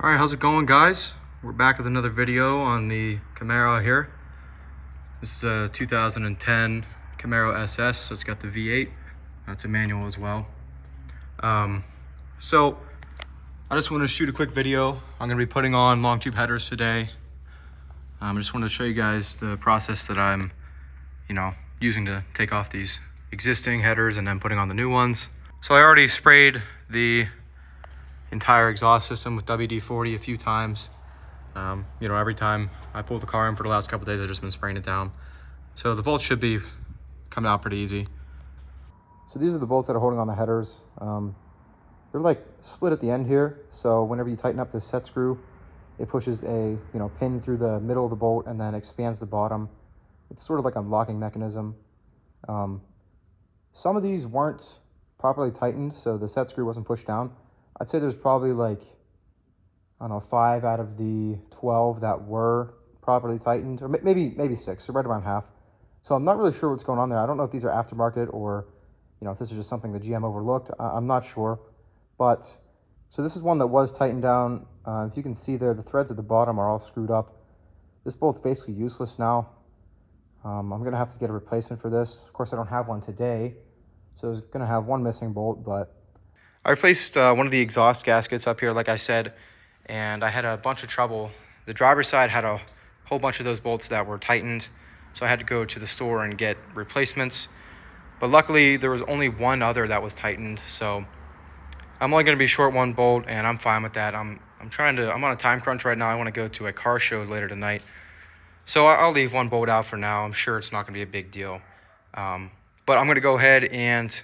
All right, how's it going, guys? We're back with another video on the Camaro here. This is a 2010 Camaro SS, so it's got the V8. It's a manual as well. So I just want to shoot a quick video. I'm going to be putting on long tube headers today. I just wanted to show you guys the process that I'm, using to take off these existing headers and then putting on the new ones. So I already sprayed the entire exhaust system with WD-40 a few times. Every time I pull the car in for the last couple days, I've just been spraying it down. So the bolts should be coming out pretty easy. So these are the bolts that are holding on the headers. They're like split at the end here. So whenever you tighten up this set screw, it pushes a pin through the middle of the bolt and then expands the bottom. It's sort of like a locking mechanism. Some of these weren't properly tightened, so the set screw wasn't pushed down. I'd say there's probably like, 5 out of the 12 that were properly tightened, or maybe 6, so right around half. So I'm not really sure what's going on there. I don't know if these are aftermarket or, if this is just something the GM overlooked. I'm not sure. But, so this is one that was tightened down. If you can see there, the threads at the bottom are all screwed up. This bolt's basically useless now. I'm going to have to get a replacement for this. Of course, I don't have one today, so there's going to have one missing bolt, but I replaced one of the exhaust gaskets up here, like I said, and I had a bunch of trouble. The driver's side had a whole bunch of those bolts that were tightened, so I had to go to the store and get replacements. But luckily, there was only one other that was tightened, so I'm only going to be short one bolt, and I'm fine with that. I'm on a time crunch right now. I want to go to a car show later tonight, so I'll leave one bolt out for now. I'm sure it's not going to be a big deal, but I'm going to go ahead and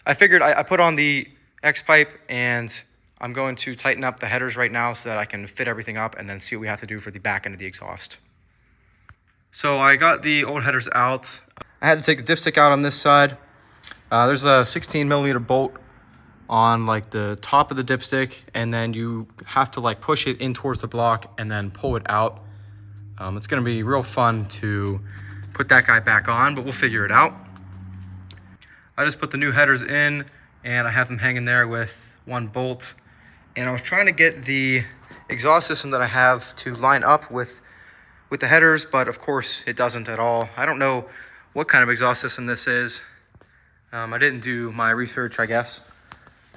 I figured I put on the X-pipe, and I'm going to tighten up the headers right now so that I can fit everything up and then see what we have to do for the back end of the exhaust. So I got the old headers out. I had to take the dipstick out on this side. There's a 16mm bolt on like the top of the dipstick, and then you have to like push it in towards the block and then pull it out. It's going to be real fun to put that guy back on, but we'll figure it out. I just put the new headers in, and I have them hanging there with one bolt. And I was trying to get the exhaust system that I have to line up with the headers, but of course it doesn't at all. I don't know what kind of exhaust system this is. I didn't do my research, I guess,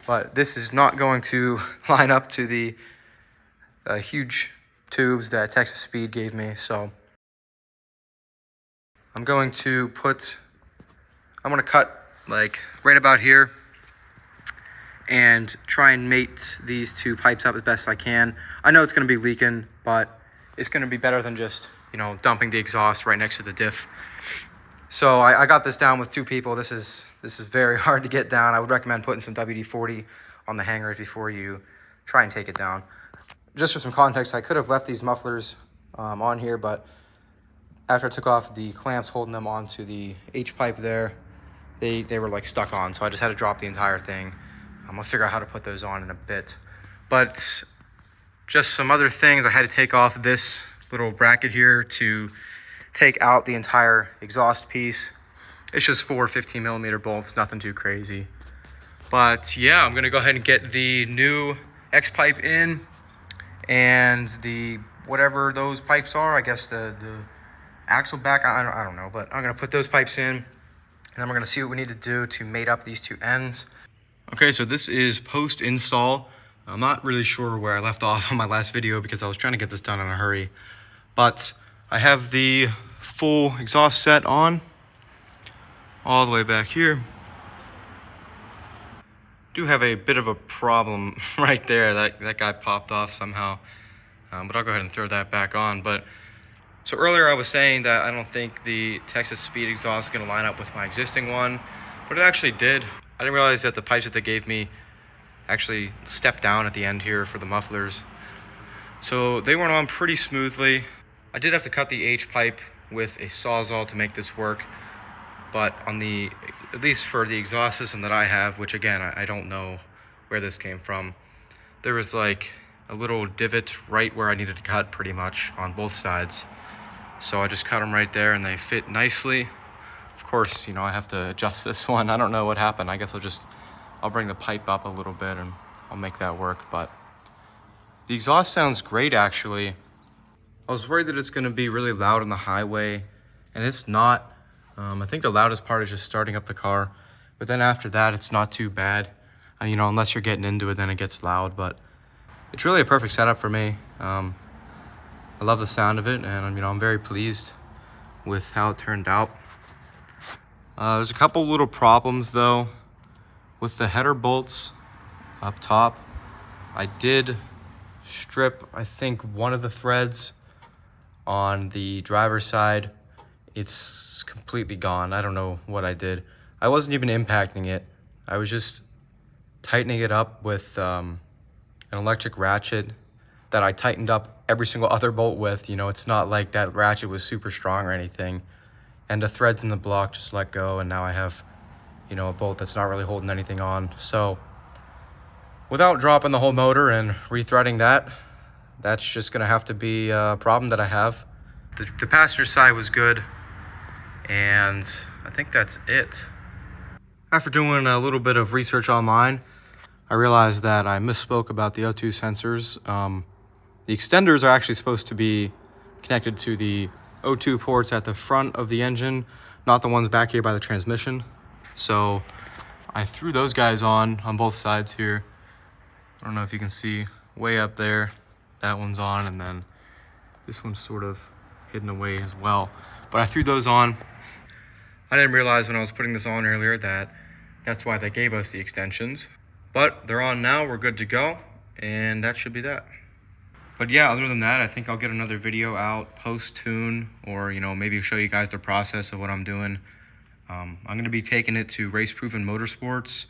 but this is not going to line up to the huge tubes that Texas Speed gave me. So I'm going to cut like right about here and try and mate these two pipes up as best I can. I know it's going to be leaking, but it's going to be better than just, dumping the exhaust right next to the diff. So I got this down with 2 people. This is very hard to get down. I would recommend putting some WD-40 on the hangers before you try and take it down. Just for some context, I could have left these mufflers on here, but after I took off the clamps holding them onto the H-pipe there, they were like stuck on, so I just had to drop the entire thing. I'm gonna figure out how to put those on in a bit. But just some other things, I had to take off this little bracket here to take out the entire exhaust piece. It's just 4 15mm bolts, nothing too crazy. But yeah, I'm gonna go ahead and get the new X-pipe in, and the whatever those pipes are, I guess the axle back, I don't know, but I'm gonna put those pipes in, and then we're gonna see what we need to do to mate up these 2 ends. Okay, so this is post-install. I'm not really sure where I left off on my last video because I was trying to get this done in a hurry. But I have the full exhaust set on all the way back here. Do have a bit of a problem right there. That guy popped off somehow. But I'll go ahead and throw that back on. So earlier I was saying that I don't think the Texas Speed exhaust is going to line up with my existing one, but it actually did. I didn't realize that the pipes that they gave me actually stepped down at the end here for the mufflers. So they went on pretty smoothly. I did have to cut the H-pipe with a Sawzall to make this work, but at least for the exhaust system that I have, which again, I don't know where this came from, there was like a little divot right where I needed to cut pretty much on both sides. So I just cut them right there and they fit nicely. Of course, I have to adjust this one. I don't know what happened. I guess I'll bring the pipe up a little bit and I'll make that work. But The exhaust sounds great, actually. I was worried that it's going to be really loud on the highway, and it's not. I think the loudest part is just starting up the car, but then after that, it's not too bad. You know, unless you're getting into it, then it gets loud, but it's really a perfect setup for me. I love the sound of it, and you know, I'm very pleased with how it turned out. There's a couple little problems though with the header bolts up top. I did strip, I think, one of the threads on the driver's side. It's completely gone. I don't know what I did. I wasn't even impacting it. I was just tightening it up with an electric ratchet that I tightened up every single other bolt with. You know, it's not like that ratchet was super strong or anything. And the threads in the block just let go, and now I have, you know, a bolt that's not really holding anything on. So without dropping the whole motor and rethreading that, that's just gonna have to be a problem that I have. The passenger side was good, and I think that's it. After doing a little bit of research online, I realized that I misspoke about the O2 sensors. The extenders are actually supposed to be connected to the O2 ports at the front of the engine, not the ones back here by the transmission. So I threw those guys on both sides here. I don't know if you can see way up there, that one's on, and then this one's sort of hidden away as well. But I threw those on. I didn't realize when I was putting this on earlier that that's why they gave us the extensions. But they're on now, we're good to go, and that should be that. But yeah, other than that, I think I'll get another video out post-tune, or you know, maybe show you guys the process of what I'm doing. I'm going to be taking it to Race Proven Motorsports.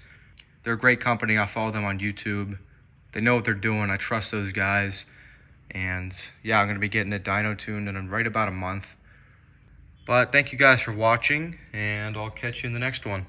They're a great company. I follow them on YouTube. They know what they're doing. I trust those guys. And yeah, I'm going to be getting it dyno tuned in right about a month. But thank you guys for watching, and I'll catch you in the next one.